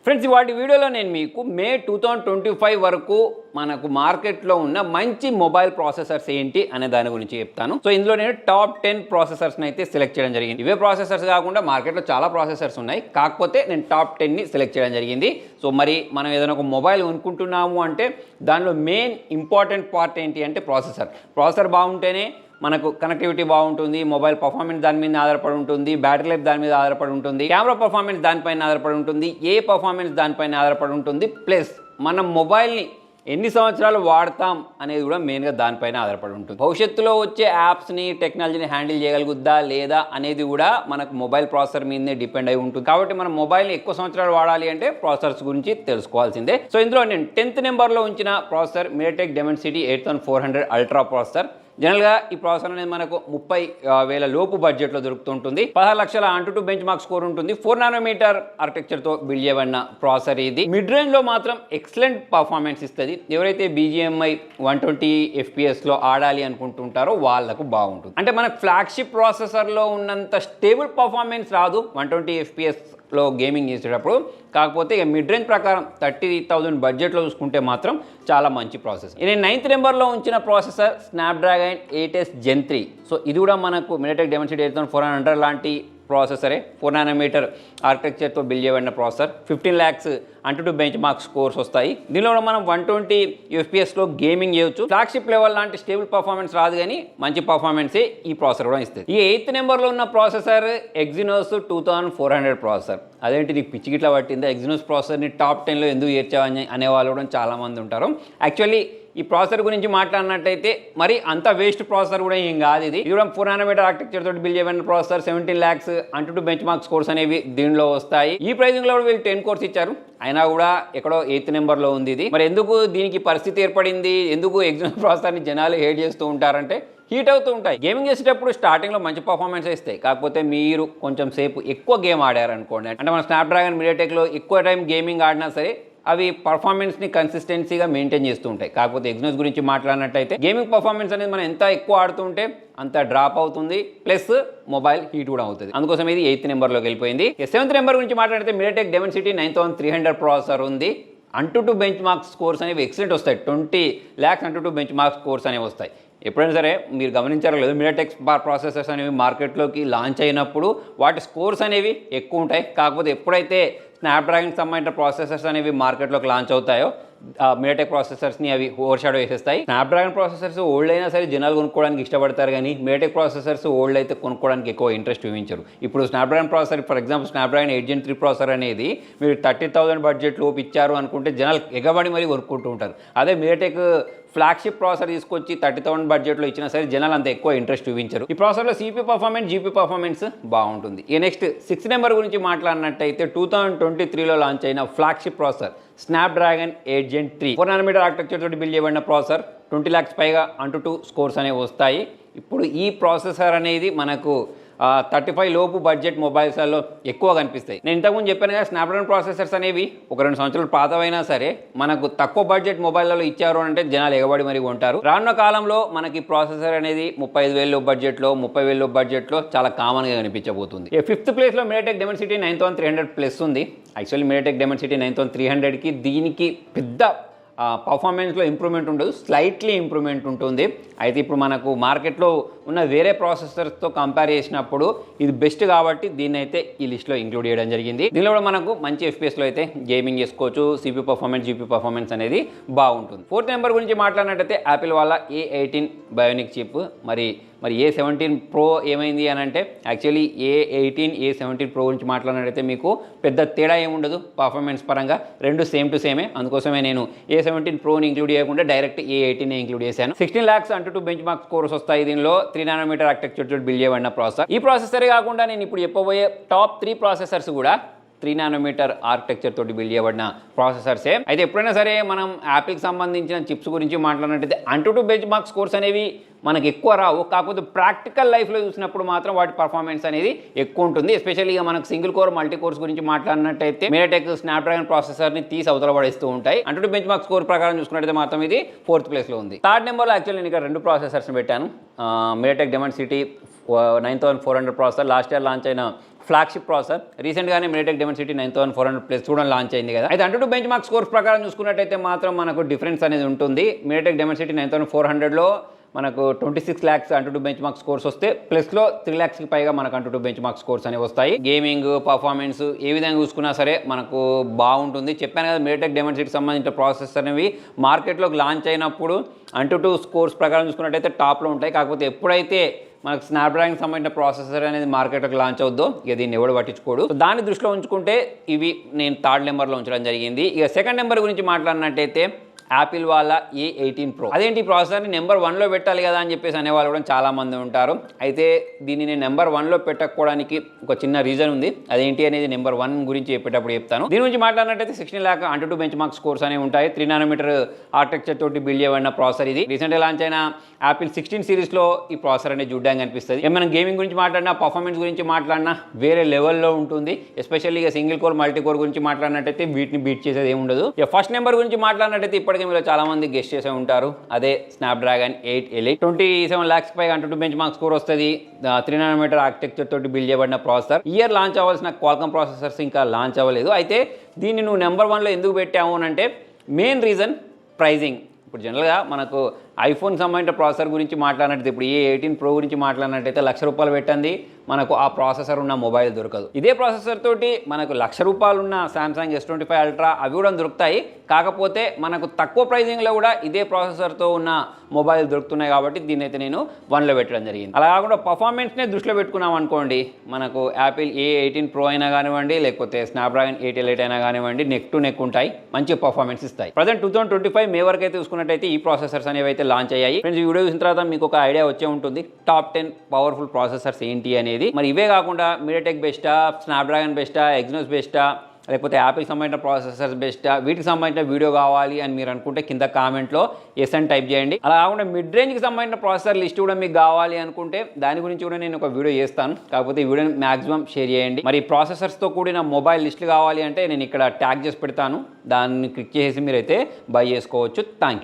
Friends ఇవాటి వీడియోలో నేను మీకు మే 2025 వరకు మనకు మార్కెట్లో ఉన్న మంచి మొబైల్ ప్రాసెసర్స్ ఏంటి అనే దాని గురించి చెప్తాను. సో ఇందులో నేను టాప్ 10 ప్రాసెసర్స్ని అయితే సెలెక్ట్ చేయడం జరిగింది. ఇవే ప్రాసెసర్స్ కాకుండా మార్కెట్లో చాలా ప్రాసెసర్స్ ఉన్నాయి, కాకపోతే నేను టాప్ 10ని సెలెక్ట్ చేయడం జరిగింది. సో మరి మనం ఏదైనా ఒక మొబైల్ కొనుక్కుంటున్నాము అంటే దానిలో మెయిన్ ఇంపార్టెంట్ పార్ట్ ఏంటి అంటే ప్రాసెసర్ బాగుంటేనే మనకు కనెక్టివిటీ బాగుంటుంది, మొబైల్ పర్ఫార్మెన్స్ దాని మీద ఆధారపడి ఉంటుంది, బ్యాటరీ లైఫ్ దాని మీద ఆధారపడి ఉంటుంది, కెమెరా పర్ఫార్మెన్స్ దానిపైన ఆధారపడి ఉంటుంది, ఏ పర్ఫార్మెన్స్ దానిపైన ఆధారపడి ఉంటుంది, ప్లస్ మనం మొబైల్ని ఎన్ని సంవత్సరాలు వాడతాం అనేది కూడా మెయిన్గా దానిపైన ఆధారపడి ఉంటుంది. భవిష్యత్తులో వచ్చే యాప్స్ని టెక్నాలజీని హ్యాండిల్ చేయగలుగుద్దా లేదా అనేది కూడా మనకు మొబైల్ ప్రాసెసర్ మీదనే డిపెండ్ అయి ఉంటుంది. కాబట్టి మనం మొబైల్ని ఎక్కువ సంవత్సరాలు వాడాలి అంటే ప్రాసెసర్స్ గురించి తెలుసుకోవాల్సిందే. సో ఇందులో నేను 10th నెంబర్లో ఉంచిన processor MediaTek Dimensity 8400 ultra processor. జనరల్గా ఈ ప్రాసెసర్ అనేది మనకు 30,000 లోపు బడ్జెట్లో దొరుకుతుంటుంది. 16 లక్షల AnTuTu బెంచ్ మార్క్ స్కోర్ ఉంటుంది. 4 నానోమీటర్ ఆర్కిటెక్చర్తో బిల్డ్ చేయబడిన ప్రాసెసర్ ఇది. మిడ్ రేంజ్లో మాత్రం ఎక్సలెంట్ పర్ఫార్మెన్స్ ఇస్తుంది. ఎవరైతే BGMI 120 FPS ఆడాలి అనుకుంటుంటారో వాళ్ళకు బాగుంటుంది. అంటే మన ఫ్లాగ్షిప్ ప్రాసెసర్లో ఉన్నంత స్టేబుల్ పర్ఫార్మెన్స్ రాదు 120 FPS గేమింగ్ చేసేటప్పుడు. కాకపోతే ఇక మిడ్ రేంజ్ ప్రకారం 30,000 బడ్జెట్లో చూసుకుంటే మాత్రం చాలా మంచి ప్రాసెసర్. నేను 9th నెంబర్లో ఉంచిన processor Snapdragon 8S Gen 3. So ఇది కూడా మనకు MediaTek Dimensity 8400 లాంటి ప్రాసెసరే. 4 నానోమీటర్ ఆర్కిటెక్చర్తో బిల్డ్ చేయబడిన processor. 15 lakhs AnTuTu bench mark scores వస్తాయి. దీనిలో కూడా మనం 120 FPS గేమింగ్ చేయొచ్చు. ఫ్లాగ్షిప్ లెవెల్ లాంటి స్టేబుల్ పర్ఫార్మెన్స్ రాదు, కానీ మంచి పర్ఫార్మెన్సే ఈ ప్రాసెసర్ కూడా ఇస్తుంది. ఈ 8th నెంబర్లో ఉన్న ప్రాసెసర్ Exynos 2400 ప్రాసెసర్. అదేంటి నీకు పిచ్చి గిట్లా పట్టిందా, Exynos ప్రాసెసర్ని టాప్ 10లో ఎందుకు చేర్చావని అనేవాళ్ళు కూడా చాలామంది ఉంటారు. యాక్చువల్లీ ఈ ప్రాసెసర్ గురించి మాట్లాడినట్టయితే మరి అంత వేస్ట్ ప్రాసెసర్ కూడా ఏం కాదు. ఇది కూడా 4 నానోమీటర్ ఆర్కిటెక్చర్ తోటి బిల్డ్ చేయబడిన processor. 17 lakhs AnTuTu bench mark scores అనేవి దీనిలో వస్తాయి. ఈ ప్రైజింగ్ లో వీళ్ళు 10 కోర్స్ ఇచ్చారు, అయినా కూడా ఎక్కడో 8th నెంబర్లో ఉంది ఇది. మరి ఎందుకు దీనికి పరిస్థితి ఏర్పడింది, ఎందుకు Exynos ప్రాసెసర్ని జనాలు హేట్ చేస్తూ ఉంటారంటే హీట్ అవుతూ ఉంటాయి. గేమింగ్ చేసేటప్పుడు స్టార్టింగ్లో మంచి పర్ఫార్మెన్స్ ఇస్తాయి, కాకపోతే మీరు కొంచెం సేపు ఎక్కువ గేమ్ ఆడారనుకోండి, అంటే మన స్నాప్డ్రాగన్ MediaTekలో ఎక్కువ టైం గేమింగ్ ఆడినా సరే అవి పర్ఫార్మెన్స్ని కన్సిస్టెన్సీగా మెయింటైన్ చేస్తూ ఉంటాయి. కాకపోతే Exynos గురించి మాట్లాడినట్టయితే గేమింగ్ పర్ఫార్మెన్స్ అనేది మనం ఎంత ఎక్కువ ఆడుతుంటే అంత డ్రాప్ అవుతుంది, ప్లస్ మొబైల్ హీట్ కూడా అవుతుంది. అందుకోసం ఇది 8th నెంబర్లోకి వెళ్ళిపోయింది. 7th నెంబర్ గురించి మాట్లాడితే MediaTek Dimensity 9300 ప్రాసెసర్ ఉంది. AnTuTu బెంచ్ మార్క్ స్కోర్స్ అనేవి ఎక్సలెంట్ వస్తాయి. 20 lakhs AnTuTu bench mark scores అనేవి వస్తాయి. ఎప్పుడైనా సరే మీరు గమనించారో లేదు, MediaTek ప్రాసెసర్స్ అనేవి మార్కెట్లోకి లాంచ్ అయినప్పుడు వాటి స్కోర్స్ అనేవి ఎక్కువ ఉంటాయి. కాకపోతే ఎప్పుడైతే స్నాప్డ్రాగన్కి సంబంధించిన ప్రాసెసర్స్ అనేవి మార్కెట్లోకి లాంచ్ అవుతాయో MediaTek ప్రాసెసర్స్ని అవి ఓవర్ షాడో వేసేస్తాయి. స్నాప్డ్రాగన్ ప్రాసెసర్స్ ఓల్డ్ అయినా సరే జనాలు కొనుక్కోవడానికి ఇష్టపడతారు, కానీ MediaTek ప్రాసెసర్స్ ఓల్డ్ అయితే కొనుక్కోవడానికి ఎక్కువ ఇంట్రెస్ట్ చూపించరు. ఇప్పుడు Snapdragon processor, for example Snapdragon 8 Gen 3 processor అనేది మీరు 30,000 బడ్జెట్ లోపు ఇచ్చారు అనుకుంటే జనాలు ఎగబడి మరీ కొనుక్కుంటూ ఉంటారు. అదే MediaTek ఫ్లాగ్షిప్ ప్రాసెసర్ తీసుకొచ్చి 30,000 బడ్జెట్లో ఇచ్చినా సరే జనాలు అంత ఎక్కువ ఇంట్రెస్ట్ చూపించరు. ఈ ప్రాసెసర్లో CPU పర్ఫార్మెన్స్, GPU పర్ఫార్మెన్స్ బాగుంటుంది. ఈ నెక్స్ట్ 6th నెంబర్ గురించి మాట్లాడినట్టయితే 2023లో లాంచ్ అయిన flagship processor Snapdragon 8 Gen 3 4 nanometre architecture తోటి బిల్డ్ చేయబడిన ప్రాసెసర్. 20 lakhs పైగా AnTuTu స్కోర్స్ అనేవి వస్తాయి. ఇప్పుడు ఈ ప్రాసెసర్ అనేది మనకు 35 లోపు బడ్జెట్ మొబైల్స్లో ఎక్కువ కనిపిస్తాయి. నేను ఇంతకుముందు చెప్పాను కదా, స్నాప్డ్రాగన్ ప్రాసెసర్స్ అనేవి ఒక 2 సంవత్సరాలు పాతవైనా సరే మనకు తక్కువ బడ్జెట్ మొబైల్లో ఇచ్చారు అంటే జనాలు ఎగబడి మరీ కొంటారు. రానున్న కాలంలో మనకి ప్రాసెసర్ అనేది 35,000 బడ్జెట్లో, 30,000 బడ్జెట్లో చాలా కామన్గా కనిపించబోతుంది. 5th ప్లేస్లో MediaTek Dimensity 9300+ ఉంది. యాక్చువల్లీ MediaTek Dimensity 9300కి దీనికి పెద్ద పర్ఫార్మెన్స్లో ఇంప్రూవ్మెంట్ ఉండదు, స్లైట్లీ ఇంప్రూవ్మెంట్ ఉంటుంది. అయితే ఇప్పుడు మనకు మార్కెట్లో ఉన్న వేరే ప్రాసెసర్స్తో కంపేర్ చేసినప్పుడు ఇది బెస్ట్ కాబట్టి దీన్ని అయితే ఈ లిస్ట్లో ఇంక్లూడ్ చేయడం జరిగింది. దీనిలో కూడా మనకు మంచి FPSలో అయితే గేమింగ్ చేసుకోవచ్చు. CPU పర్ఫార్మెన్స్, GPU పర్ఫార్మెన్స్ అనేది బాగుంటుంది. 4th నెంబర్ గురించి మాట్లాడినట్టయితే యాపిల్ వాళ్ళ A18 బయోనిక్ చిప్. మరి A17 Pro ఏమైంది అని అంటే, యాక్చువల్లీ A18, A17 Pro గురించి మాట్లాడినట్టయితే మీకు పెద్ద తేడా ఏముండదు పర్ఫార్మెన్స్ పరంగా, రెండు సేమ్ టు సేమే. అందుకోసమే నేను A17 Proని ఇంక్లూడ్ చేయకుండా డైరెక్ట్ A18 ఇంక్లూడ్ చేశాను. 16 lakhs AnTuTu bench mark scores వస్తాయి. దీనిలో 3 నానోమీటర్ ఆర్కిటెక్చర్ తోటి బిల్డ్ చేయబడిన ప్రాసెసర్. ఈ ప్రాసెసరే కాకుండా నేను ఇప్పుడు చెప్పబోయే టాప్ 3 ప్రాసెసర్స్ కూడా 3 నానోమీటర్ ఆర్కిటెక్చర్ తోటి బిల్డ్ చేయబడిన ప్రాసెసర్సే. అయితే ఎప్పుడైనా సరే మనం యాపిల్కి సంబంధించిన చిప్స్ గురించి మాట్లాడినట్టయితే AnTuTu బెంచ్ మార్క్ స్కోర్స్ అనేవి మనకు ఎక్కువ రావు, కాకపోతే ప్రాక్టికల్ లైఫ్లో చూసినప్పుడు మాత్రం వాటి పర్ఫార్మెన్స్ అనేది ఎక్కువ ఉంటుంది. ఎస్పెషల్గా మనకు సింగిల్ కోర్, మల్టీ కోర్స్ గురించి మాట్లాడినట్టయితే MediaTek స్నాప్డ్రాగన్ ప్రాసెసర్ని తీసి అవతల పడేస్తూ ఉంటాయి. AnTuTu బెంచ్ మార్క్ స్కోర్ ప్రకారం చూసుకున్నట్టయితే మాత్రం ఇది 4th ప్లేస్లో ఉంది. 3rd నెంబర్లో యాక్చువల్లీ నేను ఇక్కడ 2 ప్రాసెసర్స్ని పెట్టాను. MediaTek Dimensity 9400 processor, last year launch అయిన ఫ్లాగ్షిప్ ప్రాసెసర్. రీసెంట్గానే MediaTek Dimensity 9400+ కూడా లాంచ్ అయింది కదా. అయితే AnTuTu బెంచ్ మార్క్ స్కోర్స్ ప్రకారం చూసుకున్నట్టయితే మాత్రం మనకు డిఫరెన్స్ అనేది ఉంటుంది. MediaTek Dimensity 9400లో మనకు 26 lakhs AnTuTu bench mark scores వస్తే ప్లస్లో 3 lakhsకి పైగా మనకు AnTuTu బెంచ్ మార్క్ స్కోర్స్ అనేవి వస్తాయి. గేమింగ్ పర్ఫార్మెన్స్ ఏ విధంగా చూసుకున్నా సరే మనకు బాగుంటుంది. చెప్పాను కదా, MediaTek Dimensityకి సంబంధించిన ప్రాసెసర్స్ అనేవి మార్కెట్లోకి లాంచ్ అయినప్పుడు AnTuTu స్కోర్స్ ప్రకారం చూసుకున్నట్టయితే టాప్లో ఉంటాయి. కాకపోతే ఎప్పుడైతే మనకు స్నాప్డ్రాగన్కి సంబంధించిన ప్రాసెసర్ అనేది మార్కెట్లోకి లాంచ్ అవుద్దో ఇక దీన్ని ఎవడు పట్టించుకోడు. దాన్ని దృష్టిలో ఉంచుకుంటే ఇవి నేను థర్డ్ నెంబర్లో ఉంచడం జరిగింది. ఇక సెకండ్ నెంబర్ గురించి మాట్లాడినట్టయితే యాపిల్ వాళ్ళ A18 Pro. అదేంటి ప్రాసెసర్ని నెంబర్ 1లో పెట్టాలి కదా అని చెప్పేసి అనేవాళ్ళు కూడా చాలామంది ఉంటారు. అయితే దీన్ని నేను నెంబర్ 1లో పెట్టకపోవడానికి ఒక చిన్న రీజన్ ఉంది. అదేంటి అనేది నెంబర్ 1 గురించి చెప్పేటప్పుడు చెప్తాను. దీని గురించి మాట్లాడినట్టయితే 16 lakh AnTuTu bench mark scores అనేవి ఉంటాయి. 3 nanometer ఆర్కిటెక్చర్ తోటి బిల్డ్ చేయబడిన ప్రాసెసర్ ఇది. రీసెంట్గా లాంచ్ అయిన యాపిల్ 16 సిరీస్లో ఈ ప్రాసెసర్ అనేది చూడడానికి కనిపిస్తుంది. ఏమైనా గేమింగ్ గురించి మాట్లాడినా, పర్ఫార్మెన్స్ గురించి మాట్లాడినా వేరే లెవెల్లో ఉంటుంది. ఎస్పెషల్లీ ఇక సింగిల్ కోర్ మల్టీ కోర్ గురించి మాట్లాడినట్టయితే వీటిని బీట్ చేసేది ఏమి ఉండదు. ఇక ఫస్ట్ నెంబర్ గురించి మాట్లాడినట్టయితే ఇప్పటికే మీరు చాలా మంది గెస్ట్ చేసే ఉంటారు. అదే స్నాప్డ్రాగన్ 8 Elite. 27 lakhs పైగా AnTuTu బెంచ్ మార్క్ స్కోర్ వస్తుంది. 3 nanometer ఆర్కిటెక్చర్ తోటి బిల్డ్ చేయబడిన ప్రాసెసర్. ఇయర్ లాంచ్ అవ్వాల్సిన క్వాల్కమ్ ప్రాసెసర్స్ ఇంకా లాంచ్ అవ్వలేదు. అయితే దీన్ని నువ్వు నెంబర్ 1లో ఎందుకు పెట్టావు అని అంటే మెయిన్ రీజన్ ప్రైజింగ్. ఇప్పుడు జనరల్గా మనకు ఐఫోన్ సంబంధించిన ప్రాసెసర్ గురించి మాట్లాడినట్టు ఇప్పుడు A18 Pro గురించి మాట్లాడినట్టయితే ₹1,00,000 పెట్టండి మనకు ఆ ప్రాసెసర్ ఉన్న మొబైల్ దొరకదు. ఇదే ప్రాసెసర్ తోటి మనకు ₹1,00,000 ఉన్న Samsung S25 Ultra అవి కూడా దొరుకుతాయి. కాకపోతే మనకు తక్కువ ప్రైజింగ్లో కూడా ఇదే ప్రాసెసర్తో ఉన్న మొబైల్ దొరుకుతున్నాయి కాబట్టి దీన్ని అయితే నేను 1లో పెట్టడం జరిగింది. అలా కాకుండా పర్ఫార్మెన్స్నే దృష్టిలో పెట్టుకున్నాం అనుకోండి, మనకు యాపిల్ A18 Pro అయినా కానివ్వండి, లేకపోతే స్నాప్డ్రాగన్ 8 Elite అయినా కానివ్వండి, నెక్ టు నెక్ ఉంటాయి, మంచి పర్ఫార్మెన్స్ ఇస్తాయి. ప్రజెంట్ 2025 మే వరకు అయితే చూసుకున్నట్టయితే ఈ ప్రాసెసర్స్ అనేవి అయితే లాంచ్ అయ్యాయి. ఫ్రెండ్స్, ఈ వీడియో చూసిన తర్వాత మీకు ఒక ఐడియా వచ్చే ఉంటుంది టాప్ 10 పవర్ఫుల్ ప్రాసెసర్స్ ఏంటి అనేది. మరి ఇవే కాకుండా MediaTek బెస్టా, స్నాప్డ్రాగన్ బెస్టా, ఎగ్జినోస్ బెస్టా, లేకపోతే యాపిల్ సంబంధించిన ప్రాసెసర్స్ బెస్టా, వీటికి సంబంధించిన వీడియో కావాలి అని మీరు అనుకుంటే కింద కామెంట్లో ఎస్ అని టైప్ చేయండి. అలా కాకుండా మిడ్ రేంజ్కి సంబంధించిన ప్రాసెసర్ లిస్ట్ కూడా మీకు కావాలి అనుకుంటే దాని గురించి కూడా నేను ఒక వీడియో చేస్తాను. కాకపోతే ఈ వీడియోని మ్యాక్సిమం షేర్ చేయండి. మరి ప్రాసెసర్స్తో కూడిన మొబైల్ లిస్టులు కావాలి అంటే నేను ఇక్కడ ట్యాగ్ చేసి పెడతాను, దాన్ని క్లిక్ చేసి మీరైతే బై చేసుకోవచ్చు. Thank you.